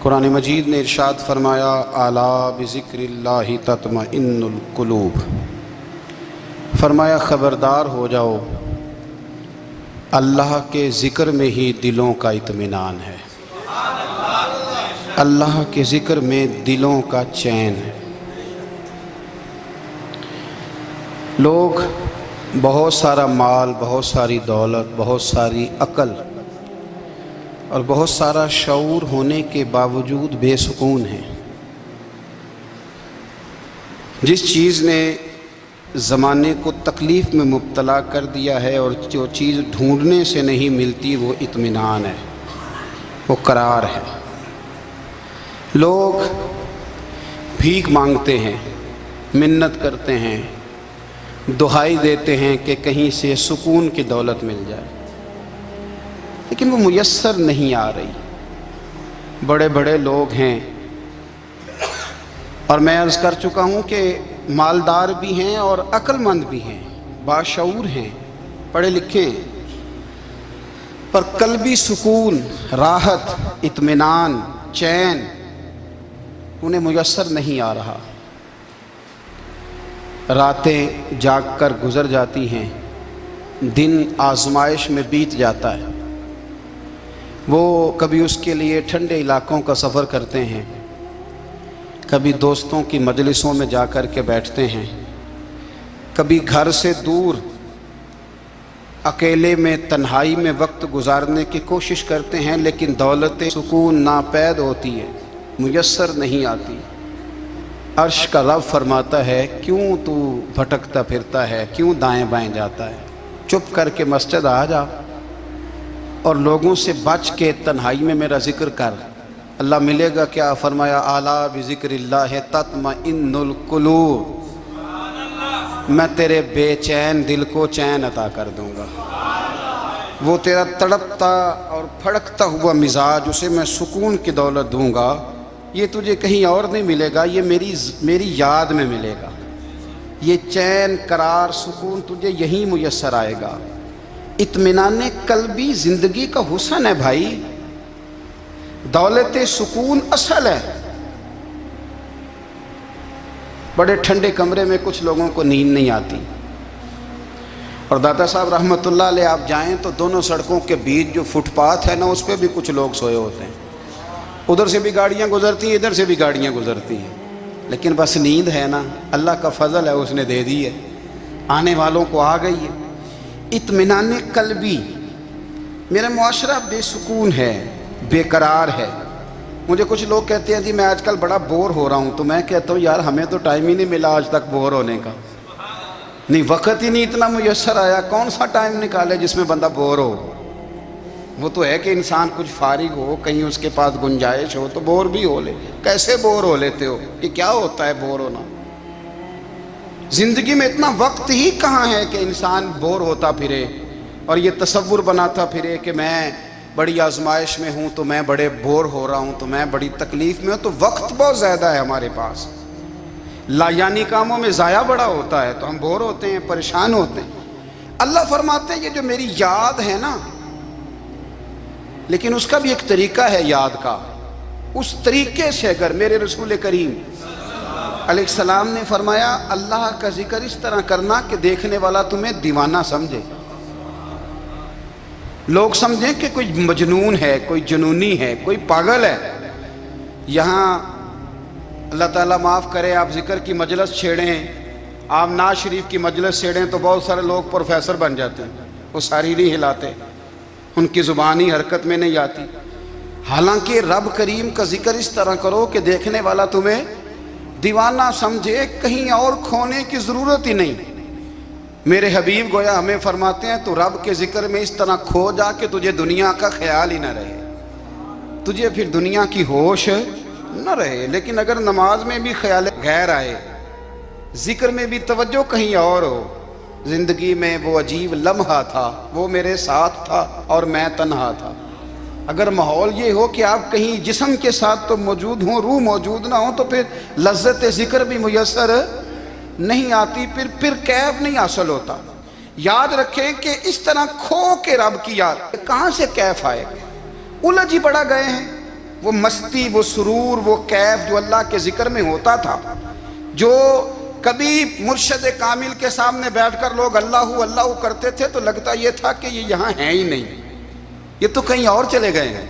قرآن مجید نے ارشاد فرمایا الا بذکراللہ تطمئن القلوب، فرمایا خبردار ہو جاؤ، اللہ کے ذکر میں ہی دلوں کا اطمینان ہے، اللہ کے ذکر میں دلوں کا چین ہے۔ لوگ بہت سارا مال، بہت ساری دولت، بہت ساری عقل اور بہت سارا شعور ہونے کے باوجود بے سکون ہیں۔ جس چیز نے زمانے کو تکلیف میں مبتلا کر دیا ہے اور جو چیز ڈھونڈنے سے نہیں ملتی وہ اطمینان ہے، وہ قرار ہے۔ لوگ بھیک مانگتے ہیں، منت کرتے ہیں، دہائی دیتے ہیں کہ کہیں سے سکون کی دولت مل جائے، لیکن وہ میسر نہیں آ رہی۔ بڑے بڑے لوگ ہیں، اور میں عرض کر چکا ہوں کہ مالدار بھی ہیں اور عقل مند بھی ہیں، باشعور ہیں، پڑھے لکھے ہیں، پر قلبی سکون، راحت، اطمینان، چین انہیں میسر نہیں آ رہا۔ راتیں جاگ کر گزر جاتی ہیں، دن آزمائش میں بیت جاتا ہے۔ وہ کبھی اس کے لیے ٹھنڈے علاقوں کا سفر کرتے ہیں، کبھی دوستوں کی مجلسوں میں جا کر کے بیٹھتے ہیں، کبھی گھر سے دور اکیلے میں تنہائی میں وقت گزارنے کی کوشش کرتے ہیں، لیکن دولت سکون ناپید ہوتی ہے، میسر نہیں آتی۔ عرش کا رب فرماتا ہے کیوں تو بھٹکتا پھرتا ہے، کیوں دائیں بائیں جاتا ہے، چپ کر کے مسجد آ جا اور لوگوں سے بچ کے تنہائی میں میرا ذکر کر۔ اللہ ملے گا کیا؟ فرمایا اعلیٰ بذکر اللہ تطمئن القلوب، میں تیرے بے چین دل کو چین عطا کر دوں گا۔ وہ تیرا تڑپتا اور پھڑکتا ہوا مزاج، اسے میں سکون کی دولت دوں گا۔ یہ تجھے کہیں اور نہیں ملے گا، یہ میری یاد میں ملے گا۔ یہ چین، قرار، سکون تجھے یہیں میسر آئے گا۔ اطمینان قلبی زندگی کا حسن ہے بھائی، دولت سکون اصل ہے۔ بڑے ٹھنڈے کمرے میں کچھ لوگوں کو نیند نہیں آتی، اور داتا صاحب رحمۃ اللہ علیہ آپ جائیں تو دونوں سڑکوں کے بیچ جو فٹ پاتھ ہے نا، اس پہ بھی کچھ لوگ سوئے ہوتے ہیں۔ ادھر سے بھی گاڑیاں گزرتی ہیں، ادھر سے بھی گاڑیاں گزرتی ہیں، لیکن بس نیند ہے نا، اللہ کا فضل ہے، اس نے دے دی ہے، آنے والوں کو آ گئی ہے۔ اطمینان قلبی، میرا معاشرہ بے سکون ہے، بے قرار ہے۔ مجھے کچھ لوگ کہتے ہیں جی میں آج کل بڑا بور ہو رہا ہوں، تو میں کہتا ہوں یار ہمیں تو ٹائم ہی نہیں ملا آج تک بور ہونے کا، نہیں وقت ہی نہیں اتنا میسر آیا، کون سا ٹائم نکالے جس میں بندہ بور ہو؟ وہ تو ہے کہ انسان کچھ فارغ ہو، کہیں اس کے پاس گنجائش ہو تو بور بھی ہو لے۔ کیسے بور ہو لیتے ہو؟ یہ کیا ہوتا ہے بور ہونا؟ زندگی میں اتنا وقت ہی کہاں ہے کہ انسان بور ہوتا پھرے اور یہ تصور بناتا پھرے کہ میں بڑی آزمائش میں ہوں تو میں بڑے بور ہو رہا ہوں، تو میں بڑی تکلیف میں ہوں۔ تو وقت بہت زیادہ ہے ہمارے پاس، لایانی کاموں میں ضائع بڑا ہوتا ہے، تو ہم بور ہوتے ہیں، پریشان ہوتے ہیں۔ اللہ فرماتے ہیں یہ جو میری یاد ہے نا، لیکن اس کا بھی ایک طریقہ ہے یاد کا، اس طریقے سے اگر میرے رسول کریم علیہ السلام نے فرمایا اللہ کا ذکر اس طرح کرنا کہ دیکھنے والا تمہیں دیوانہ سمجھے، لوگ سمجھیں کہ کوئی مجنون ہے، کوئی جنونی ہے، کوئی پاگل ہے۔ یہاں اللہ تعالیٰ معاف کرے، آپ ذکر کی مجلس چھیڑیں، آپ نعت شریف کی مجلس چھیڑیں تو بہت سارے لوگ پروفیسر بن جاتے ہیں، وہ ساری نہیں ہلاتے، ان کی زبان ہی حرکت میں نہیں آتی۔ حالانکہ رب کریم کا ذکر اس طرح کرو کہ دیکھنے والا تمہیں دیوانہ سمجھے، کہیں اور کھونے کی ضرورت ہی نہیں۔ میرے حبیب گویا ہمیں فرماتے ہیں تو رب کے ذکر میں اس طرح کھو جا کہ تجھے دنیا کا خیال ہی نہ رہے، تجھے پھر دنیا کی ہوش نہ رہے۔ لیکن اگر نماز میں بھی خیال غیر آئے، ذکر میں بھی توجہ کہیں اور ہو، زندگی میں وہ عجیب لمحہ تھا، وہ میرے ساتھ تھا اور میں تنہا تھا۔ اگر ماحول یہ ہو کہ آپ کہیں جسم کے ساتھ تو موجود ہوں، روح موجود نہ ہو، تو پھر لذت ذکر بھی میسر نہیں آتی، پھر کیف نہیں حاصل ہوتا۔ یاد رکھیں کہ اس طرح کھو کے رب کی یاد کہاں سے کیف آئے گا؟ الجھ ہی پڑا گئے ہیں، وہ مستی، وہ سرور، وہ کیف جو اللہ کے ذکر میں ہوتا تھا، جو کبھی مرشد کامل کے سامنے بیٹھ کر لوگ اللہ اللہ کرتے تھے تو لگتا یہ تھا کہ یہ یہاں ہیں ہی نہیں، یہ تو کہیں اور چلے گئے ہیں،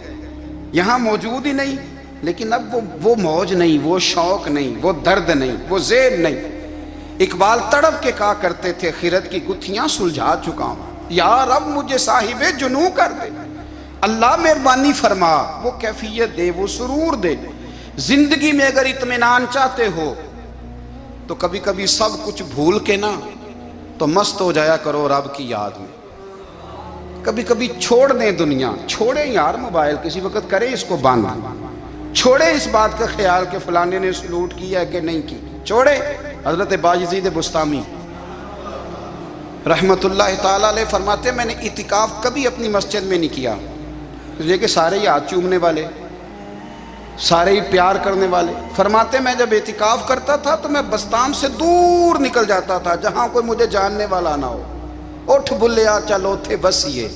یہاں موجود ہی نہیں۔ لیکن اب وہ موج نہیں، وہ شوق نہیں، وہ درد نہیں، وہ ذیل نہیں۔ اقبال تڑپ کے کہا کرتے تھے خیرت کی گتھیاں سلجھا چکا ہوں، یا رب مجھے صاحب جنوں کر دے، اللہ مہربانی فرما، وہ کیفیت دے، وہ سرور دے۔ زندگی میں اگر اطمینان چاہتے ہو تو کبھی کبھی سب کچھ بھول کے نا تو مست ہو جایا کرو رب کی یاد میں۔ کبھی کبھی چھوڑ دیں دنیا، چھوڑیں یار موبائل، کسی وقت کریں اس کو بند، چھوڑیں اس بات کا خیال کہ فلانے نے سلوٹ کیا ہے کہ نہیں کی، چھوڑیں۔ حضرت باجزید بستامی رحمت اللہ تعالیٰ علیہ فرماتے ہیں میں نے اعتکاف کبھی اپنی مسجد میں نہیں کیا، اس لیے کہ سارے ہی ہاتھ چومنے والے، سارے ہی پیار کرنے والے۔ فرماتے میں جب اعتکاف کرتا تھا تو میں بستام سے دور نکل جاتا تھا جہاں کوئی مجھے جاننے والا نہ ہو۔ اٹھ بلیا چلو تھے وسیے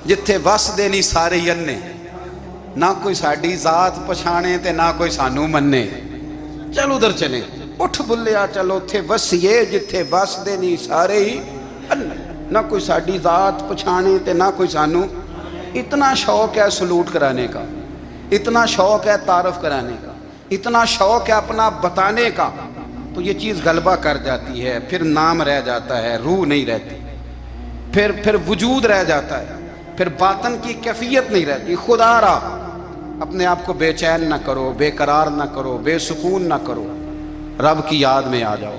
جتھے وس دینی سارے ہی انے، نہ کوئی ساڈی ذات پچھانے تے نہ کوئی سانو مننے، چلو ادھر چلیں۔ اٹھ بلیا چلو تھے وسیے جتھے وس دینی سارے ہی انے، نہ کوئی ساڈی ذات پچھانے تے نہ کوئی سانو۔ اتنا شوق ہے سلوٹ کرانے کا، اتنا شوق ہے تعارف کرانے کا، اتنا شوق ہے اپنا بتانے کا، تو یہ چیز غلبہ کر جاتی ہے، پھر نام رہ جاتا ہے، روح نہیں رہتی، پھر وجود رہ جاتا ہے، پھر باطن کی کیفیت نہیں رہتی۔ خدا را اپنے آپ کو بے چین نہ کرو، بے قرار نہ کرو، بے سکون نہ کرو، رب کی یاد میں آ جاؤ،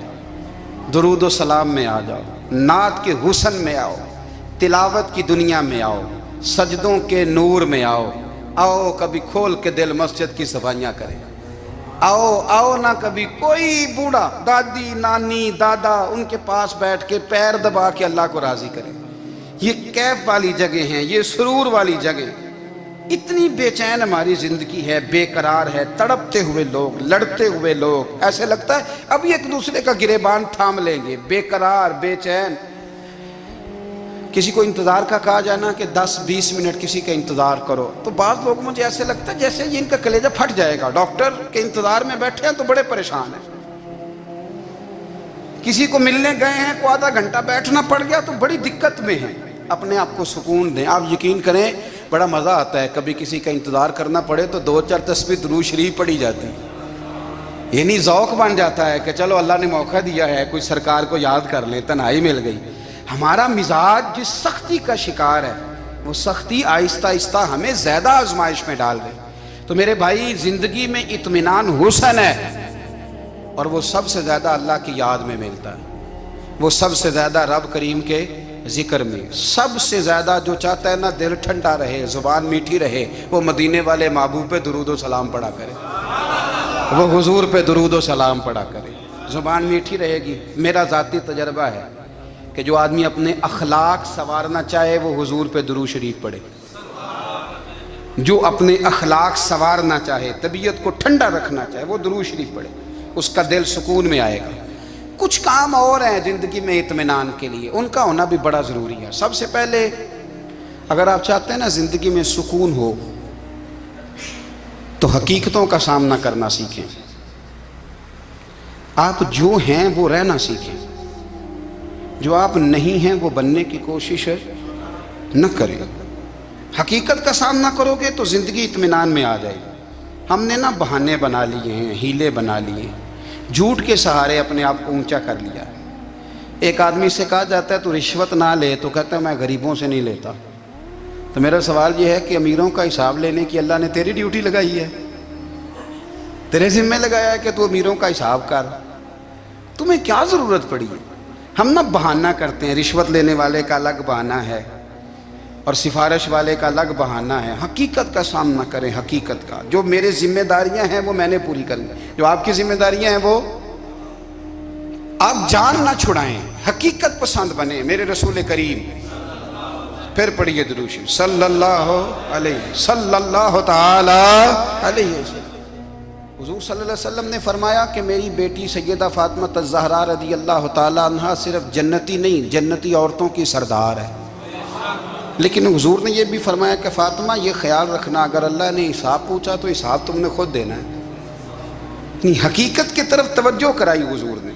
درود و سلام میں آ جاؤ، نعت کے حسن میں آؤ، تلاوت کی دنیا میں آؤ، سجدوں کے نور میں آؤ، آؤ کبھی کھول کے دل مسجد کی صفائیاں کریں، آؤ نہ کبھی کوئی بوڑھا، دادی، نانی، دادا ان کے پاس بیٹھ کے پیر دبا کے اللہ کو راضی کریں۔ یہ کیف والی جگہ ہیں، یہ سرور والی جگہ۔ اتنی بے چین ہماری زندگی ہے، بے قرار ہے، تڑپتے ہوئے لوگ، لڑتے ہوئے لوگ، ایسے لگتا ہے ابھی ایک دوسرے کا گریبان تھام لیں گے، بے قرار، بے چین۔ کسی کو انتظار کا کہا جائے نا کہ 10-20 منٹ کسی کا انتظار کرو تو بعض لوگ مجھے ایسے لگتا ہے جیسے یہ ان کا کلیجہ پھٹ جائے گا، ڈاکٹر کے انتظار میں بیٹھے ہیں تو بڑے پریشان ہیں۔ کسی کو ملنے گئے ہیں کو آدھا گھنٹہ بیٹھنا پڑ گیا تو بڑی دقت میں ہیں۔ اپنے آپ کو سکون دیں۔ آپ یقین کریں بڑا مزہ آتا ہے، کبھی کسی کا انتظار کرنا پڑے تو 2-4 تسبیح درود شریف پڑھی جاتی، یعنی ذوق بن جاتا ہے کہ چلو اللہ نے موقع دیا ہے، کوئی سرکار کو یاد کر لیں، تنہائی مل گئی۔ ہمارا مزاج جس سختی کا شکار ہے وہ سختی آہستہ آہستہ ہمیں زیادہ آزمائش میں ڈال گئی۔ تو میرے بھائی زندگی میں اطمینان حسن ہے، اور وہ سب سے زیادہ اللہ کی یاد میں ملتا ہے، وہ سب سے زیادہ رب کریم کے ذکر میں، سب سے زیادہ جو چاہتا ہے نا دل ٹھنڈا رہے، زبان میٹھی رہے، وہ مدینے والے محبوب پہ درود و سلام پڑھا کرے، وہ حضور پہ درود و سلام پڑھا کرے، زبان میٹھی رہے گی۔ میرا ذاتی تجربہ ہے کہ جو آدمی اپنے اخلاق سنوارنا چاہے وہ حضور پہ درود شریف پڑھے، جو اپنے اخلاق سنوارنا چاہے، طبیعت کو ٹھنڈا رکھنا چاہے، وہ درود شریف پڑھے، اس کا دل سکون میں آئے گا۔ کچھ کام اور ہیں زندگی میں اطمینان کے لیے، ان کا ہونا بھی بڑا ضروری ہے۔ سب سے پہلے اگر آپ چاہتے ہیں نا زندگی میں سکون ہو تو حقیقتوں کا سامنا کرنا سیکھیں، آپ جو ہیں وہ رہنا سیکھیں، جو آپ نہیں ہیں وہ بننے کی کوشش نہ کریں۔ حقیقت کا سامنا کرو گے تو زندگی اطمینان میں آ جائے گی۔ ہم نے نا بہانے بنا لیے ہیں، ہیلے بنا لیے ہیں، جھوٹ کے سہارے اپنے آپ کو اونچا کر لیا۔ ایک آدمی سے کہا جاتا ہے تو رشوت نہ لے، تو کہتا ہے میں غریبوں سے نہیں لیتا۔ تو میرا سوال یہ ہے کہ امیروں کا حساب لینے کی اللہ نے تیری ڈیوٹی لگائی ہے، تیرے ذمہ لگایا ہے کہ تو امیروں کا حساب کر، تمہیں کیا ضرورت پڑی ہے؟ ہم نا بہانہ کرتے ہیں، رشوت لینے والے کا الگ بہانہ ہے اور سفارش والے کا الگ بہانہ ہے۔ حقیقت کا سامنا کریں، حقیقت کا، جو میرے ذمہ داریاں ہیں وہ میں نے پوری کرنی، جو آپ کی ذمہ داریاں ہیں وہ آپ جان نہ چھڑائیں، حقیقت پسند بنیں۔ میرے رسول کریم، پھر پڑھیے درود شریف صلی اللہ تعالی علیہ وسلم۔ حضور صلی اللہ علیہ وسلم نے فرمایا کہ میری بیٹی سیدہ فاطمہ الزہرا رضی اللہ تعالی عنہا صرف جنتی نہیں، جنتی عورتوں کی سردار ہے۔ لیکن حضور نے یہ بھی فرمایا کہ فاطمہ یہ خیال رکھنا اگر اللہ نے حساب پوچھا تو حساب تم نے خود دینا ہے۔ حقیقت کی طرف توجہ کرائی حضور نے،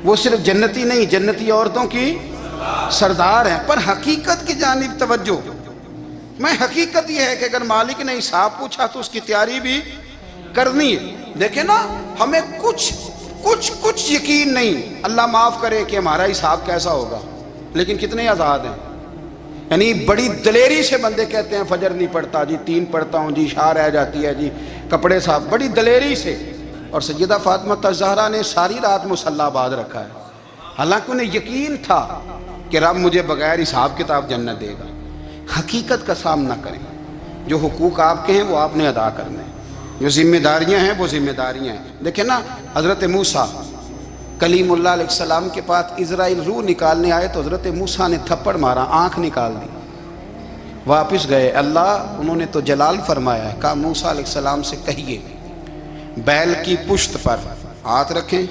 وہ صرف جنتی نہیں، جنتی عورتوں کی سردار ہیں، پر حقیقت کی جانب توجہ۔ میں حقیقت یہ ہے کہ اگر مالک نے حساب پوچھا تو اس کی تیاری بھی کرنی ہے۔ دیکھیں نا، ہمیں کچھ یقین نہیں، اللہ معاف کرے کہ ہمارا حساب کیسا ہوگا، لیکن کتنے آزاد ہیں۔ یعنی بڑی دلیری سے بندے کہتے ہیں فجر نہیں پڑھتا جی، 3 پڑھتا ہوں جی، شاہ رہ جاتی ہے جی، کپڑے صاف، بڑی دلیری سے۔ اور سیدہ فاطمہ الزہرا نے ساری رات مصلی باندھ رکھا ہے، حالانکہ انہیں یقین تھا کہ رب مجھے بغیر حساب کتاب جنت دے گا۔ حقیقت کا سامنا کریں، جو حقوق آپ کے ہیں وہ آپ نے ادا کرنے ہیں، جو ذمہ داریاں ہیں وہ ذمہ داریاں ہیں۔ دیکھیں نا، حضرت موسیٰ کلیم اللہ علیہ السلام کے پاس اسرائیل روح نکالنے آئے تو حضرت موسیٰ نے تھپڑ مارا، آنکھ نکال دی، واپس گئے۔ انہوں نے تو جلال فرمایا ہے، کہا موسیٰ علیہ السلام سے کہیے بیل کی پشت پر ہاتھ رکھیں،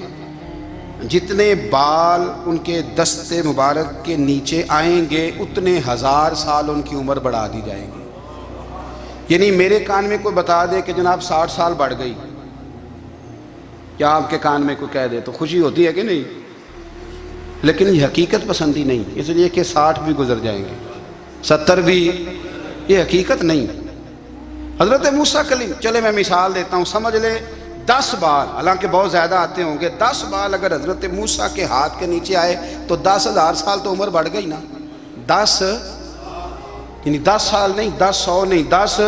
جتنے بال ان کے دست مبارک کے نیچے آئیں گے اتنے 1000 سال ان کی عمر بڑھا دی جائے گی۔ یعنی میرے کان میں کوئی بتا دے کہ جناب 60 سال بڑھ گئی، یا آپ کے کان میں کوئی کہہ دے تو خوشی ہوتی ہے کہ نہیں؟ لیکن یہ حقیقت پسندی نہیں، اس لیے کہ 60 بھی گزر جائیں گے، 70 بھی، یہ حقیقت نہیں۔ حضرت موسیٰ کلیم، چلے میں مثال دیتا ہوں، سمجھ لے 10 بال، حالانکہ بہت زیادہ آتے ہوں گے، 10 بال اگر حضرت موسیٰ کے ہاتھ کے نیچے آئے تو 10,000 سال تو عمر بڑھ گئی نا۔ 10 یعنی 10 سال نہیں، 10 100 نہیں، 10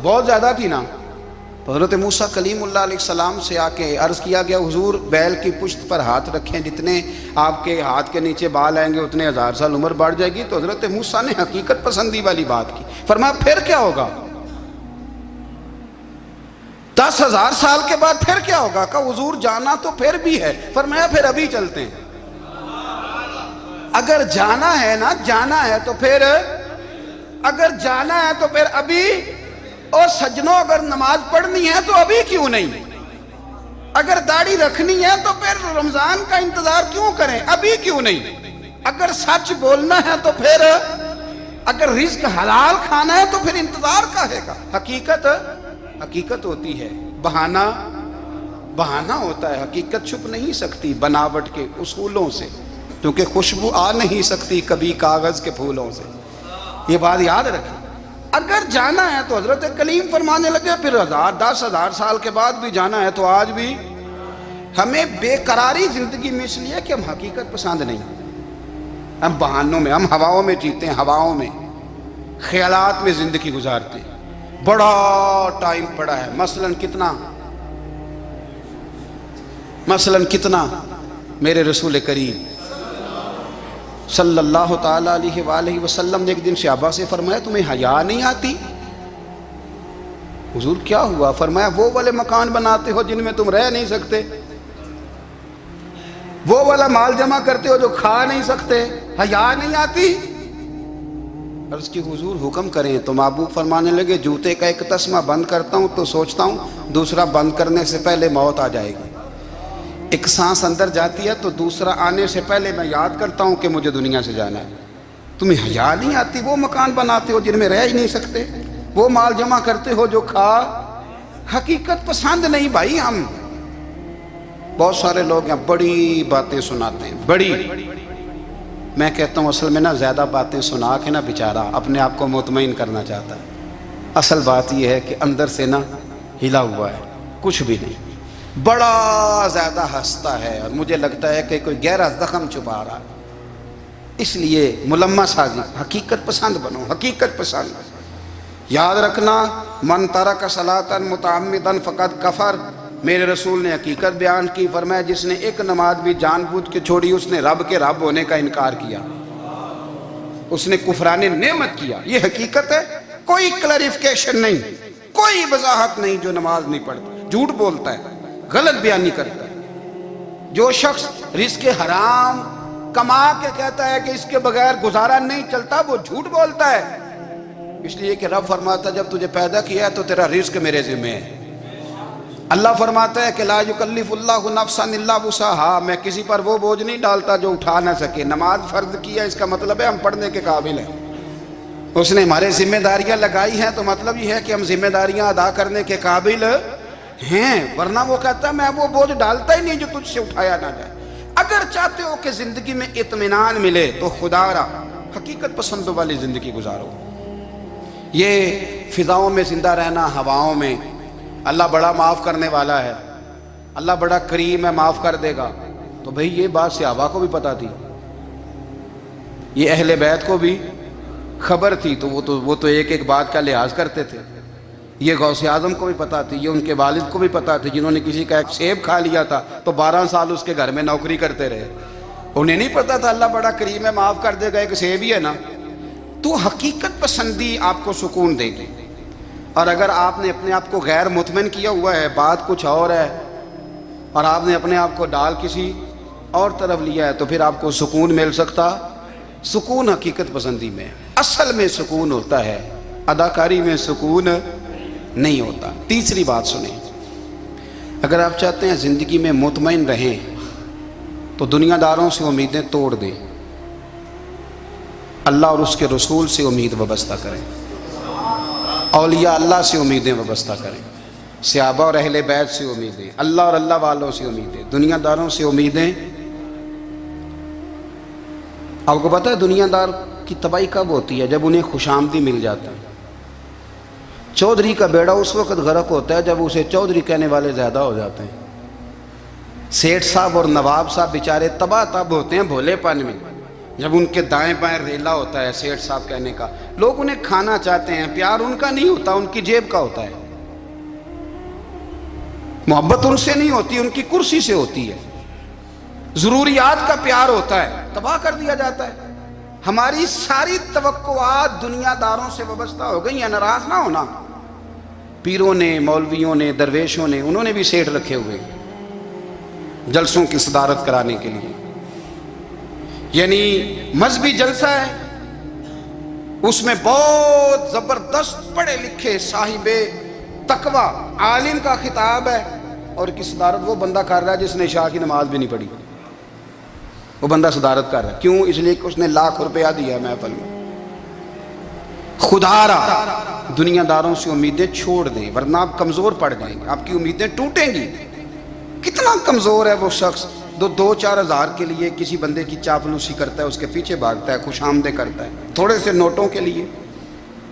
بہت زیادہ تھی نا۔ تو حضرت موسیٰ کلیم اللہ علیہ السلام سے آ کے عرض کیا گیا، حضور بیل کی پشت پر ہاتھ رکھیں، جتنے آپ کے ہاتھ کے نیچے بال آئیں گے اتنے 1000 سال عمر بڑھ جائے گی۔ تو حضرت موسیٰ نے حقیقت پسندی والی بات کی، فرمایا پھر کیا ہوگا؟ 10,000 سال کے بعد پھر کیا ہوگا؟ کہا حضور جانا تو پھر بھی ہے، فرمایا پھر ابھی چلتے ہیں۔ اگر جانا ہے نا، جانا ہے تو پھر، اگر جانا ہے تو پھر ابھی۔ اور سجنوں، اگر نماز پڑھنی ہے تو ابھی کیوں نہیں؟ اگر داڑھی رکھنی ہے تو پھر رمضان کا انتظار کیوں کریں، ابھی کیوں نہیں؟ اگر سچ بولنا ہے تو پھر، اگر رزق حلال کھانا ہے تو پھر انتظار کاہے کا؟ حقیقت ہوتی ہے، بہانہ ہوتا ہے، حقیقت چھپ نہیں سکتی بناوٹ کے اصولوں سے، کیونکہ خوشبو آ نہیں سکتی کبھی کاغذ کے پھولوں سے۔ یہ بات یاد رکھیں، اگر جانا ہے تو حضرت کلیم فرمانے لگے پھر 10,000 سال کے بعد بھی جانا ہے تو آج بھی۔ ہمیں بے قراری زندگی میں اس لیے کہ ہم حقیقت پسند نہیں، ہم بہانوں میں، ہم ہواؤں میں جیتے ہیں، ہواؤں میں، خیالات میں زندگی گزارتے ہیں۔ بڑا ٹائم پڑا ہے، مثلاً کتنا میرے رسول کریم صلی اللہ تعالیٰ علیہ وآلہ وسلم نے ایک دن صحابہ سے فرمایا تمہیں حیا نہیں آتی؟ حضور کیا ہوا؟ فرمایا وہ والے مکان بناتے ہو جن میں تم رہ نہیں سکتے، وہ والا مال جمع کرتے ہو جو کھا نہیں سکتے، حیا نہیں آتی؟ عرض کی حضور حکم کریں تو محبوب فرمانے لگے جوتے کا ایک تسمہ بند کرتا ہوں تو سوچتا ہوں دوسرا بند کرنے سے پہلے موت آ جائے گی، ایک سانس اندر جاتی ہے تو دوسرا آنے سے پہلے میں یاد کرتا ہوں کہ مجھے دنیا سے جانا ہے۔ تمہیں حیا نہیں آتی؟ وہ مکان بناتے ہو جن میں رہ ہی نہیں سکتے، وہ مال جمع کرتے ہو جو کھا۔ حقیقت پسند نہیں بھائی ہم۔ بہت سارے لوگ ہیں بڑی باتیں سناتے ہیں، بڑی، میں کہتا ہوں اصل میں نا زیادہ باتیں سنا کے نا بیچارہ اپنے آپ کو مطمئن کرنا چاہتا ہے، اصل بات یہ ہے کہ اندر سے نا ہلا ہوا ہے، کچھ بھی نہیں، بڑا زیادہ ہنستا ہے اور مجھے لگتا ہے کہ کوئی گہرا زخم چھپا رہا ہے۔ اس لیے ملمہ سازی، حقیقت پسند بنو، حقیقت پسند۔ یاد رکھنا من ترک صلاۃ متعمدا فقد کفر، میرے رسول نے حقیقت بیان کی، فرمایا جس نے ایک نماز بھی جان بوجھ کے چھوڑی اس نے رب کے رب ہونے کا انکار کیا، اس نے کفران نعمت کیا۔ یہ حقیقت ہے، کوئی کلیریفیکیشن نہیں، کوئی وضاحت نہیں۔ جو نماز نہیں پڑھتا، جھوٹ بولتا ہے، غلط بیانی کرتا ہے، جو شخص رزق حرام کما کے کہتا ہے کہ اس کے بغیر گزارا نہیں چلتا، وہ جھوٹ بولتا ہے۔ اس لیے کہ رب فرماتا ہے جب تجھے پیدا کیا ہے تو تیرا رزق میرے ذمہ ہے۔ اللہ فرماتا ہے کہ لا یکلف اللہ نفسا الا وسعہا، میں کسی پر وہ بوجھ نہیں ڈالتا جو اٹھا نہ سکے۔ نماز فرض کیا، اس کا مطلب ہے ہم پڑھنے کے قابل ہیں، اس نے ہمارے ذمہ داریاں لگائی ہیں تو مطلب یہ ہے کہ ہم ذمہ داریاں ادا کرنے کے قابل ہیں، ورنہ وہ کہتا ہے میں وہ بوجھ ڈالتا ہی نہیں جو تجھ سے اٹھایا نہ جائے۔ اگر چاہتے ہو کہ زندگی میں اطمینان ملے تو خدا را حقیقت پسندوں والی زندگی گزارو۔ یہ فضاؤں میں زندہ رہنا، ہواؤں میں، اللہ بڑا معاف کرنے والا ہے، اللہ بڑا کریم ہے، معاف کر دے گا، تو بھئی یہ بات صحابہ کو بھی پتا تھی، یہ اہل بیت کو بھی خبر تھی، تو وہ تو ایک ایک بات کا لحاظ کرتے تھے۔ یہ غوث اعظم کو بھی پتا تھی، یہ ان کے والد کو بھی پتا تھی، جنہوں نے کسی کا ایک سیب کھا لیا تھا تو 12 سال اس کے گھر میں نوکری کرتے رہے، انہیں نہیں پتا تھا اللہ بڑا کریم ہے، معاف کر دے گا، ایک سیب ہی ہے نا۔ تو حقیقت پسندی آپ کو سکون دے گی، اور اگر آپ نے اپنے آپ کو غیر مطمئن کیا ہوا ہے، بات کچھ اور ہے، اور آپ نے اپنے آپ کو ڈال کسی اور طرف لیا ہے، تو پھر آپ کو سکون مل سکتا؟ سکون حقیقت پسندی میں، اصل میں سکون ہوتا ہے، اداکاری میں سکون نہیں ہوتا۔ تیسری بات سنیں، اگر آپ چاہتے ہیں زندگی میں مطمئن رہیں تو دنیا داروں سے امیدیں توڑ دیں، اللہ اور اس کے رسول سے امید وابستہ کریں، اولیاء اللہ سے امیدیں وابستہ کریں، صحابہ اور اہل بیت سے امیدیں، اللہ اور اللہ والوں سے امیدیں، دنیا داروں سے امیدیں۔ آپ کو پتہ ہے دنیا دار کی تباہی کب ہوتی ہے؟ جب انہیں خوش آمدی مل جاتا ہے۔ چودھری کا بیڑا اس وقت غرق ہوتا ہے جب اسے چودھری کہنے والے زیادہ ہو جاتے ہیں۔ سیٹھ صاحب اور نواب صاحب بیچارے تباہ تب ہوتے ہیں بھولے پن میں، جب ان کے دائیں بائیں ریلا ہوتا ہے سیٹھ صاحب کہنے کا، لوگ انہیں کھانا چاہتے ہیں، پیار ان کا نہیں ہوتا، ان کی جیب کا ہوتا ہے، محبت ان سے نہیں ہوتی، ان کی کرسی سے ہوتی ہے، ضروریات کا پیار ہوتا ہے، تباہ کر دیا جاتا ہے۔ ہماری ساری توقعات دنیا داروں سے وابستہ ہو گئی ہیں، ناراض نہ ہونا۔ پیروں نے، مولویوں نے، درویشوں نے، انہوں نے بھی سیٹھ رکھے ہوئے جلسوں کی صدارت کرانے کے لیے، یعنی مذہبی جلسہ ہے، اس میں بہت زبردست پڑھے لکھے صاحب تقوی عالم کا خطاب ہے، اور کی صدارت وہ بندہ کر رہا ہے جس نے عشاء کی نماز بھی نہیں پڑھی، وہ بندہ صدارت کر رہا ہے، کیوں؟ اس لیے کہ اس نے لاکھ روپیہ دیا محفل میں۔ خدا را دنیا داروں سے امیدیں چھوڑ دیں، ورنہ آپ کمزور پڑ جائیں گے، آپ کی امیدیں ٹوٹیں گی۔ کتنا کمزور ہے وہ شخص دو چار ہزار کے لیے کسی بندے کی چاپلوسی کرتا ہے، اس کے پیچھے بھاگتا ہے، خوش آمدیں کرتا ہے، تھوڑے سے نوٹوں کے لیے،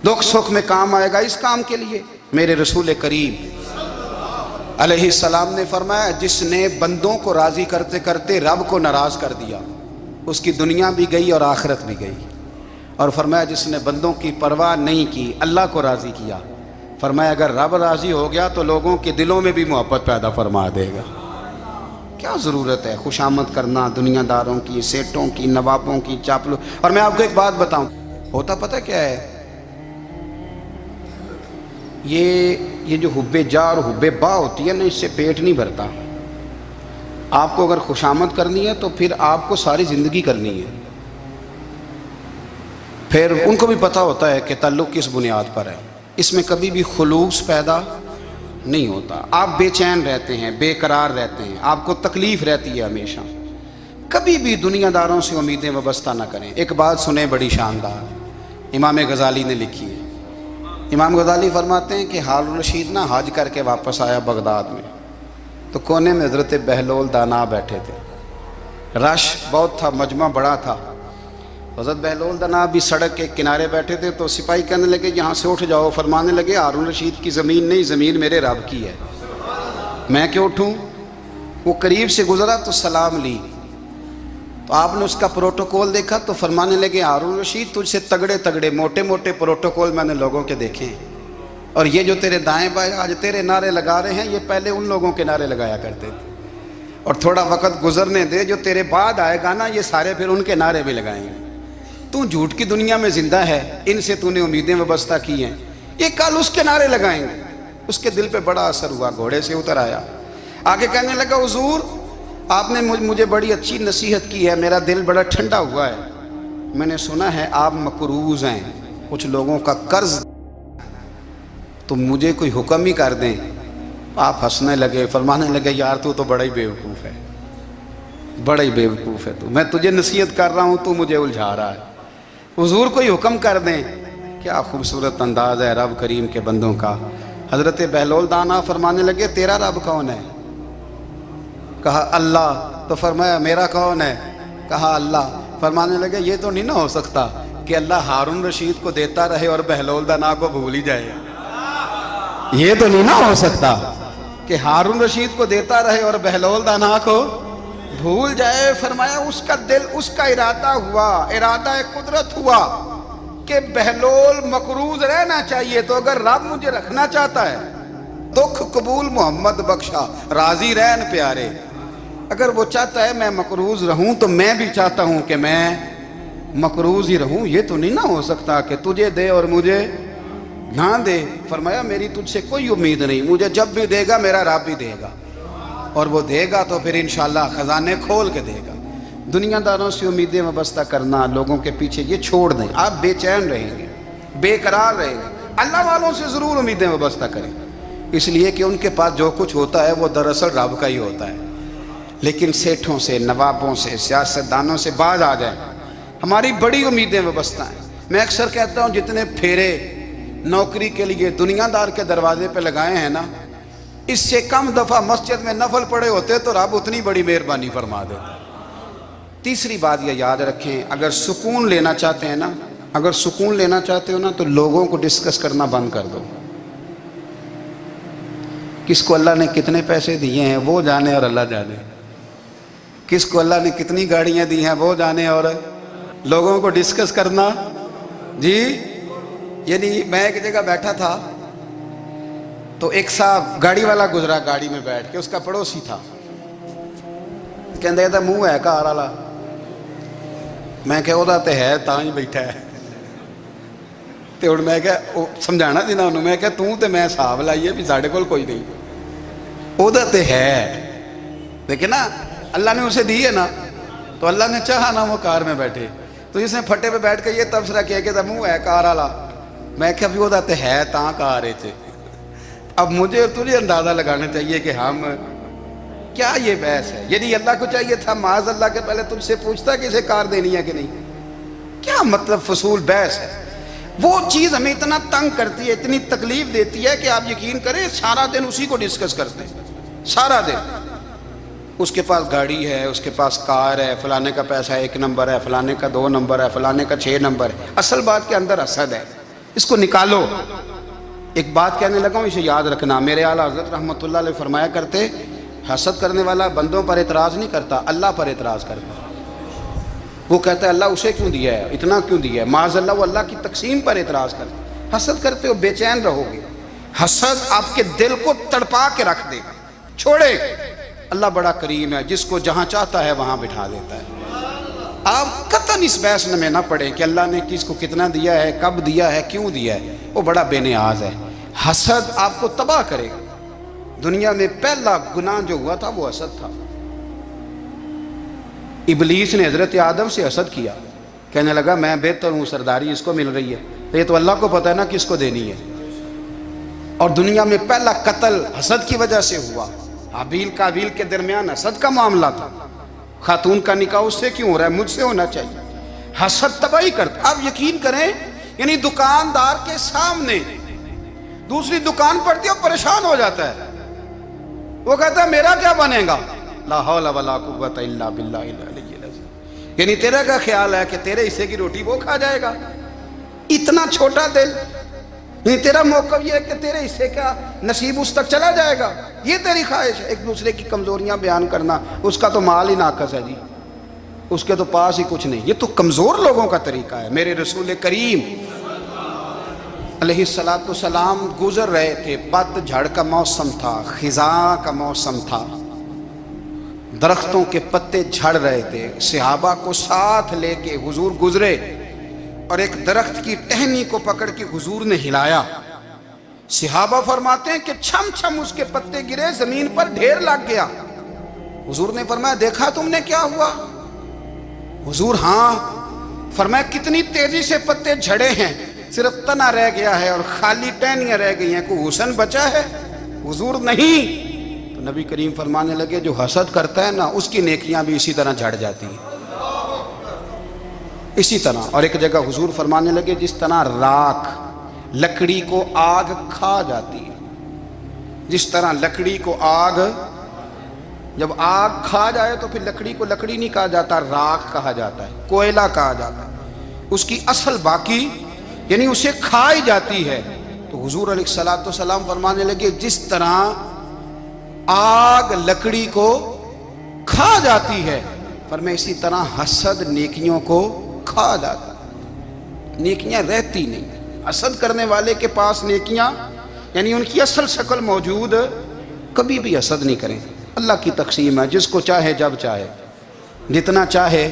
دکھ سکھ میں کام آئے گا اس کام کے لیے۔ میرے رسول کریم علیہ السلام نے فرمایا، جس نے بندوں کو راضی کرتے کرتے رب کو ناراض کر دیا، اس کی دنیا بھی گئی اور آخرت بھی گئی۔ اور فرمایا جس نے بندوں کی پرواہ نہیں کی، اللہ کو راضی کیا، فرمایا اگر رب راضی ہو گیا تو لوگوں کے دلوں میں بھی محبت پیدا فرما دے گا۔ کیا ضرورت ہے خوش آمد کرنا دنیا داروں کی، سیٹوں کی، نوابوں کی، چاپلو۔ اور میں آپ کو ایک بات بتاؤں، ہوتا پتہ کیا ہے، یہ جو حب جا اور حب با ہوتی ہے نا، اس سے پیٹ نہیں بھرتا۔ آپ کو اگر خوش آمد کرنی ہے تو پھر آپ کو ساری زندگی کرنی ہے۔ پھر ان کو بھی پتہ ہوتا ہے کہ تعلق کس بنیاد پر ہے، اس میں کبھی بھی خلوص پیدا نہیں ہوتا۔ آپ بے چین رہتے ہیں، بے قرار رہتے ہیں، آپ کو تکلیف رہتی ہے ہمیشہ۔ کبھی بھی دنیا داروں سے امیدیں وابستہ نہ کریں۔ ایک بات سنیں بڑی شاندار، امام غزالی نے لکھی ہے۔ امام غزالی فرماتے ہیں کہ ہارون رشید نہ حج کر کے واپس آیا بغداد میں، تو کونے میں حضرت بہلول دانا بیٹھے تھے، رش بہت تھا، مجمع بڑا تھا۔ حضرت بہلول دانا بھی سڑک کے کنارے بیٹھے تھے، تو سپاہی کہنے لگے یہاں سے اٹھ جاؤ، فرمانے لگے ہارون رشید کی زمین نہیں، زمین میرے رب کی ہے، میں کیوں اٹھوں؟ وہ قریب سے گزرا تو سلام لی، تو آپ نے اس کا پروٹوکول دیکھا تو فرمانے لگے ہارون رشید تجھ سے تگڑے تگڑے موٹے موٹے پروٹوکول میں نے لوگوں کے دیکھے ہیں، اور یہ جو تیرے دائیں بائیں آج تیرے نعرے لگا رہے ہیں، یہ پہلے ان لوگوں کے نعرے لگایا کرتے تھے، اور تھوڑا وقت گزرنے دے، جو تیرے بعد آئے گا نا، یہ سارے پھر ان کے نعرے بھی لگائیں گے۔ تو جھوٹ کی دنیا میں زندہ ہے، ان سے تو نے امیدیں وابستہ کی ہیں، یہ کل اس کے نعرے لگائیں گے۔ اس کے دل پہ بڑا اثر ہوا، گھوڑے سے اتر آیا، آگے کہنے لگا حضور آپ نے مجھے بڑی اچھی نصیحت کی ہے، میرا دل بڑا ٹھنڈا ہوا ہے، میں نے سنا ہے آپ مقروض ہیں، کچھ لوگوں کا قرض، تو مجھے کوئی حکم ہی کر دیں۔ آپ ہنسنے لگے، فرمانے لگے یار تو بڑا ہی بیوقوف ہے، بڑا ہی بیوقوف ہے تو، میں تجھے نصیحت کر رہا ہوں تو مجھے الجھا رہا ہے، حضور کوئی حکم کر دیں۔ کیا خوبصورت انداز ہے رب کریم کے بندوں کا۔ حضرت بہلول دانا فرمانے لگے تیرا رب کون ہے؟ کہا اللہ۔ تو فرمایا میرا کون ہے؟ کہا اللہ۔ فرمانے لگے یہ تو نہیں نہ ہو سکتا کہ اللہ ہارون رشید کو دیتا رہے اور بہلول دانا کو بھول ہی جائے۔ یہ تو نہیں نہ ہو سکتا کہ ہارون رشید کو دیتا رہے اور بہلول دانا کو بھول جائے۔ فرمایا اس کا دل، اس کا ارادہ ہوا، ارادہ قدرت ہوا کہ بہلول مقروض رہنا چاہیے، تو اگر رب مجھے رکھنا چاہتا ہے، دکھ قبول محمد بخشا راضی رہن پیارے، اگر وہ چاہتا ہے میں مقروض رہوں تو میں بھی چاہتا ہوں کہ میں مقروض ہی رہوں۔ یہ تو نہیں نہ ہو سکتا کہ تجھے دے اور مجھے نہ دے۔ فرمایا میری تجھ سے کوئی امید نہیں، مجھے جب بھی دے گا میرا رب بھی دے گا، اور وہ دے گا تو پھر انشاءاللہ خزانے کھول کے دے گا۔ دنیا داروں سے امیدیں وابستہ کرنا، لوگوں کے پیچھے، یہ چھوڑ دیں۔ آپ بے چین رہیں گے، بے قرار رہیں گے۔ اللہ والوں سے ضرور امیدیں وابستہ کریں، اس لیے کہ ان کے پاس جو کچھ ہوتا ہے وہ دراصل رب کا ہی ہوتا ہے۔ لیکن سیٹھوں سے، نوابوں سے، سیاستدانوں سے باز آ جائیں، ہماری بڑی امیدیں وابستہ ہیں۔ میں اکثر کہتا ہوں جتنے پھیرے نوکری کے لیے دنیا دار کے دروازے پہ لگائے ہیں نا، اس سے کم دفعہ مسجد میں نفل پڑے ہوتے تو رب اتنی بڑی مہربانی فرما دیتا۔ تیسری بات یہ یاد رکھیں، اگر سکون لینا چاہتے ہیں نا، اگر سکون لینا چاہتے ہو نا تو لوگوں کو ڈسکس کرنا بند کر دو۔ کس کو اللہ نے کتنے پیسے دیے ہیں وہ جانے اور اللہ جانے، کس کو اللہ نے کتنی گاڑیاں دی ہیں وہ جانے، اور لوگوں کو ڈسکس کرنا۔ جی یعنی میں ایک جگہ بیٹھا تھا تو ایک صاحب گاڑی والا گزرا، گاڑی میں بیٹھ کے، اس کا پڑوسی تھا، کہندے تھا منہ ہے کار والا۔ میں کہ وہ تے ہے تاں ہی بیٹھا ہے، تے ہن میں کہ سمجھانا سی نا انہوں، میں کہ توں تے میں حساب لائیے بھی ساڈے کول کوئی نہیں، وہ تے ہے، لیکن نا اللہ نے اسے دی ہے نا، تو اللہ نے چاہا نا وہ کار میں بیٹھے، تو اس نے پھٹے پہ بیٹھ کے یہ تبصرہ کیا کہ منہ ہے کار والا۔ میں کہ ابھی وہ تے ہے تاں کار ہے۔ اب مجھے اور تجھے اندازہ لگانا چاہیے کہ ہم کیا یہ بحث ہے؟ یعنی اللہ کو چاہیے تھا معاذ اللہ کے پہلے تجھ سے پوچھتا کہ اسے کار دینی ہے کہ نہیں۔ کیا مطلب فضول بحث ہے؟ وہ چیز ہمیں اتنا تنگ کرتی ہے، اتنی تکلیف دیتی ہے کہ آپ یقین کریں سارا دن اسی کو ڈسکس کرتے ہیں، سارا دن۔ اس کے پاس گاڑی ہے، اس کے پاس کار ہے، فلانے کا پیسہ 1 نمبر ہے، فلانے کا 2 نمبر ہے، فلانے کا 6 نمبر ہے۔ اصل بات کے اندر حسد ہے، اس کو نکالو۔ ایک بات کہنے لگا ہوں، اسے یاد رکھنا، میرے اعلیٰ حضرت رحمۃ اللہ علیہ فرمایا کرتے، حسد کرنے والا بندوں پر اعتراض نہیں کرتا، اللہ پر اعتراض کرتا۔ وہ کہتا ہے اللہ اسے کیوں دیا ہے، اتنا کیوں دیا ہے، معاذ اللہ وہ اللہ کی تقسیم پر اعتراض کرتا ہے۔ حسد کرتے ہو بے چین رہو گے، حسد آپ کے دل کو تڑپا کے رکھ دے گا۔ چھوڑے، اللہ بڑا کریم ہے، جس کو جہاں چاہتا ہے وہاں بٹھا دیتا ہے۔ آپ قطعاً اس بحث میں نہ پڑیں کہ اللہ نے کس کو کتنا دیا ہے، کب دیا ہے، کیوں دیا ہے، وہ بڑا بے نیاز ہے۔ حسد آپ کو تباہ کرے گا۔ دنیا میں پہلا گناہ جو ہوا تھا وہ حسد تھا۔ ابلیس نے حضرت آدم سے حسد کیا، کہنے لگا میں بہتر ہوں، سرداری اس کو مل رہی ہے، تو یہ تو اللہ کو پتہ ہے نا کس کو دینی ہے۔ اور دنیا میں پہلا قتل حسد کی وجہ سے ہوا۔ حابیل قابیل کے درمیان حسد کا معاملہ تھا، خاتون کا نکاح اس سے کیوں ہو رہا ہے، مجھ سے ہونا چاہیے۔ حسد تباہی کرتا۔ آپ یقین کریں، یعنی دکاندار کے سامنے دوسری دکان پڑتی ہے اور پریشان ہو جاتا ہے، وہ کہتا ہے میرا کیا بنے گا، لا حول ولا قوت الا باللہ العلی العظیم۔ یعنی تیرا کا خیال ہے کہ تیرے حصے کی روٹی وہ کھا جائے گا، اتنا چھوٹا دل۔ یعنی تیرا موقف یہ ہے کہ تیرے حصے کا نصیب اس تک چلا جائے گا، یہ تیری خواہش ہے۔ ایک دوسرے کی کمزوریاں بیان کرنا، اس کا تو مال ہی ناقص ہے جی، اس کے تو پاس ہی کچھ نہیں، یہ تو کمزور لوگوں کا طریقہ ہے۔ میرے رسول کریم علیہ السلام گزر رہے تھے، پت جھڑ کا موسم تھا، خزاں کا موسم تھا، درختوں کے پتے جھڑ رہے تھے، صحابہ کو ساتھ لے کے حضور گزرے اور ایک درخت کی ٹہنی کو پکڑ کے حضور نے ہلایا۔ صحابہ فرماتے ہیں کہ چھم چھم اس کے پتے گرے، زمین پر ڈھیر لگ گیا۔ حضور نے فرمایا دیکھا تم نے کیا ہوا؟ حضور ہاں۔ فرمایا کتنی تیزی سے پتے جھڑے ہیں، صرف تنا رہ گیا ہے اور خالی ٹہنیاں رہ گئی ہیں، کوئی حسن بچا ہے؟ حضور نہیں۔ تو نبی کریم فرمانے لگے جو حسد کرتا ہے نا، اس کی نیکیاں بھی اسی طرح جھڑ جاتی ہیں، اسی طرح اور ایک جگہ حضور فرمانے لگے جس طرح راکھ لکڑی کو آگ کھا جاتی ہے، جس طرح لکڑی کو آگ، جب آگ کھا جائے تو پھر لکڑی کو لکڑی نہیں کہا جاتا، راکھ کہا جاتا ہے، کوئلہ کہا جاتا ہے، اس کی اصل باقی یعنی اسے کھائی جاتی ہے۔ تو حضور علیہ السلام فرمانے لگے جس طرح آگ لکڑی کو کھا جاتی ہے، فرمایا اسی طرح حسد نیکیوں کو کھا جاتا ہے، نیکیاں رہتی نہیں۔ حسد کرنے والے کے پاس نیکیاں یعنی ان کی اصل شکل موجود، کبھی بھی حسد نہیں کریں۔ اللہ کی تقسیم ہے، جس کو چاہے جب چاہے جتنا چاہے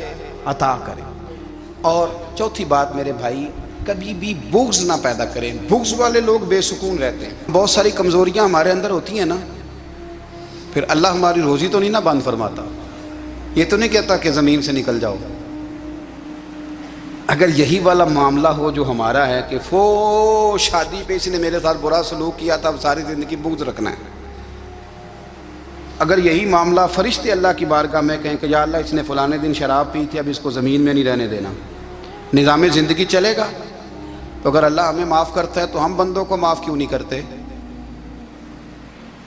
عطا کرے۔ اور چوتھی بات میرے بھائی، کبھی بھی بغض نہ پیدا کریں۔ بغض والے لوگ بے سکون رہتے ہیں۔ بہت ساری کمزوریاں ہمارے اندر ہوتی ہیں نا، پھر اللہ ہماری روزی تو نہیں نہ بند فرماتا، یہ تو نہیں کہتا کہ زمین سے نکل جاؤ۔ اگر یہی والا معاملہ ہو جو ہمارا ہے کہ شادی پہ اس نے میرے ساتھ برا سلوک کیا تھا، اب ساری زندگی بغض رکھنا ہے، اگر یہی معاملہ فرشتے اللہ کی بارگاہ میں کہیں کہ یا اللہ اس نے فلانے دن شراب پی تھی، اب اس کو زمین میں نہیں رہنے دینا، نظام زندگی چلے گا؟ تو اگر اللہ ہمیں معاف کرتا ہے تو ہم بندوں کو معاف کیوں نہیں کرتے؟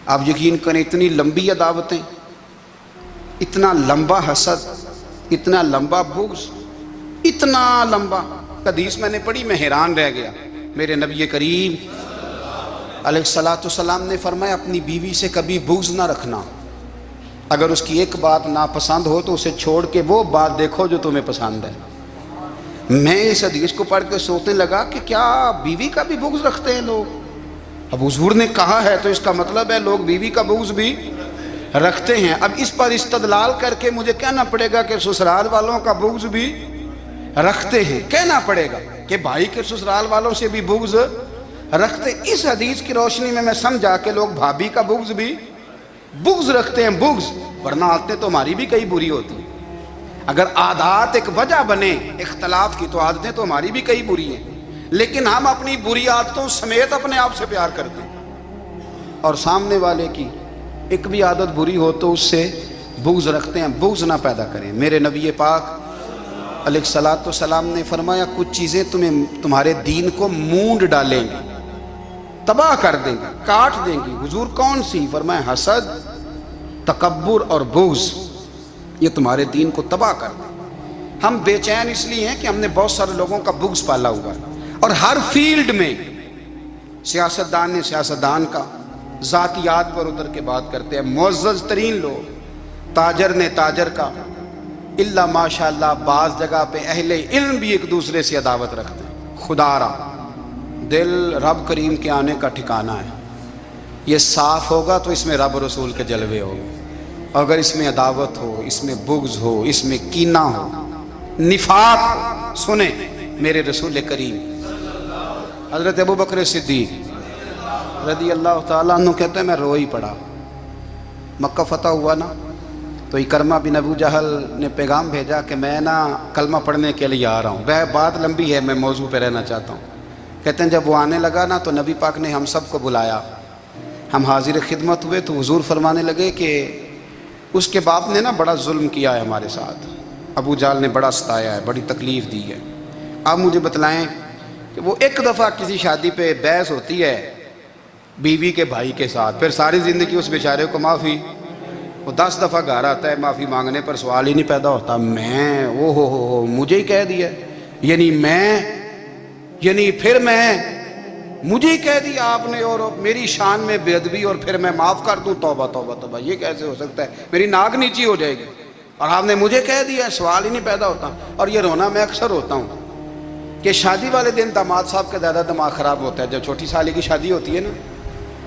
آپ یقین کریں اتنی لمبی عداوتیں، اتنا لمبا حسد، اتنا لمبا بغض، اتنا لمبا حدیث میں نے پڑھی، میں حیران رہ گیا۔ میرے نبی کریم علیہ السلام نے فرمایا اپنی بیوی سے کبھی بغض نہ رکھنا، اگر اس کی ایک بات ناپسند ہو تو اسے چھوڑ کے وہ بات دیکھو جو تمہیں پسند ہے۔ میں اس حدیث کو پڑھ کے سوچنے لگا کہ کیا بیوی کا بھی بغض رکھتے ہیں لوگ؟ اب حضور نے کہا ہے تو اس کا مطلب ہے لوگ بیوی کا بغض بھی رکھتے ہیں۔ اب اس پر استدلال کر کے مجھے کہنا پڑے گا کہ سسرال والوں کا بغض بھی رکھتے ہیں، کہنا پڑے گا کہ بھائی کے سسرال والوں سے بھی بغض رکھتے۔ اس حدیث کی روشنی میں سمجھا کہ لوگ بھابھی کا بغض بھی بغض رکھتے ہیں، بغض، ورنہ عادتیں تو ہماری بھی کئی بری ہوتی ہیں۔ اگر عادات ایک وجہ بنے اختلاف کی تو عادتیں تو ہماری بھی کئی بری ہیں، لیکن ہم اپنی بری عادتوں سمیت اپنے آپ سے پیار کرتے ہیں، اور سامنے والے کی ایک بھی عادت بری ہو تو اس سے بغض رکھتے ہیں۔ بغض نہ پیدا کریں۔ میرے نبی پاک علیہ السلام نے فرمایا کچھ چیزیں تمہارے دین کو مونڈ ڈالیں گی، تباہ کر دیں گی، کاٹ دیں گی۔ حضور کون سی؟ فرمایا حسد، تکبر اور بغض، یہ تمہارے دین کو تباہ کر دیں۔ ہم بے چین اس لیے ہیں کہ ہم نے بہت سارے لوگوں کا بغض پالا ہوا ہے، اور ہر فیلڈ میں سیاستدان نے سیاستدان کا، ذاتیات پر اتر کے بات کرتے ہیں، معزز ترین لوگ، تاجر نے تاجر کا، اللہ ماشاءاللہ بعض جگہ پہ اہل علم بھی ایک دوسرے سے عداوت رکھتے ہیں۔ خدا را دل رب کریم کے آنے کا ٹھکانہ ہے، یہ صاف ہوگا تو اس میں رب رسول کے جلوے ہوگے، اگر اس میں عداوت ہو، اس میں بغض ہو، اس میں کینہ ہو، نفاق ہو۔ سنیں میرے رسول کریم حضرت ابوبکر صدیق رضی اللہ تعالیٰ عنہ کہتے ہیں میں رو ہی پڑا۔ مکہ فتح ہوا نا تو اکرمہ بن ابو جہل نے پیغام بھیجا کہ میں نا کلمہ پڑھنے کے لیے آ رہا ہوں۔ وہ بات لمبی ہے، میں موضوع پہ رہنا چاہتا ہوں۔ کہتے ہیں جب وہ آنے لگا نا تو نبی پاک نے ہم سب کو بلایا، ہم حاضر خدمت ہوئے تو حضور فرمانے لگے کہ اس کے باپ نے نا بڑا ظلم کیا ہے ہمارے ساتھ، ابو جہل نے بڑا ستایا ہے، بڑی تکلیف دی ہے۔ آپ مجھے بتلائیں کہ وہ ایک دفعہ کسی شادی پہ بحث ہوتی ہے بیوی کے بھائی کے ساتھ، پھر ساری زندگی اس بیچارے کو معافی، وہ 10 دفعہ گھر آتا ہے معافی مانگنے پر سوال ہی نہیں پیدا ہوتا، میں او ہو مجھے ہی کہہ دیا، پھر مجھے ہی کہہ دیا آپ نے، اور میری شان میں بے ادبی، اور پھر میں معاف کر دوں؟ توبہ توبہ توبہ، یہ کیسے ہو سکتا ہے؟ میری ناک نیچی ہو جائے گی، اور آپ نے مجھے کہہ دیا، سوال ہی نہیں پیدا ہوتا۔ اور یہ رونا میں اکثر ہوتا ہوں کہ شادی والے دن داماد صاحب کا زیادہ دماغ خراب ہوتا ہے۔ جب چھوٹی سالی کی شادی ہوتی ہے نا،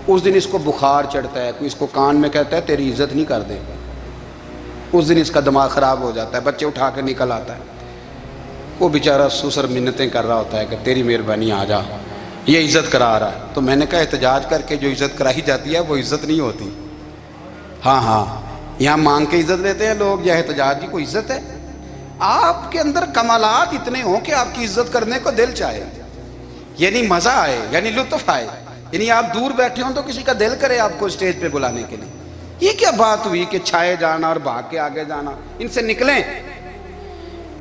اس دن اس کو بخار چڑھتا ہے، کوئی اس کو کان میں کہتا ہے تیری عزت نہیں کر دے، اس دن اس کا دماغ خراب ہو جاتا ہے، بچے اٹھا کے نکل آتا ہے، وہ بیچارہ سسر منتیں کر رہا ہوتا ہے کہ تیری مہربانی آ جا، یہ عزت کرا رہا ہے۔ تو میں نے کہا احتجاج کر کے جو عزت کرائی جاتی ہے وہ عزت نہیں ہوتی۔ ہاں یہاں مانگ کے عزت لیتے ہیں لوگ، یا احتجاج کی کوئی عزت ہے؟ آپ کے اندر کمالات اتنے ہوں کہ آپ کی عزت کرنے کو دل چاہے، یعنی مزہ آئے، یعنی لطف آئے، یعنی آپ دور بیٹھے ہوں تو کسی کا دل کرے آپ کو اسٹیج پہ بلانے کے لیے۔ یہ کیا بات ہوئی کہ چھائے جانا اور بھاگ کے آگے جانا؟ ان سے نکلیں۔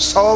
100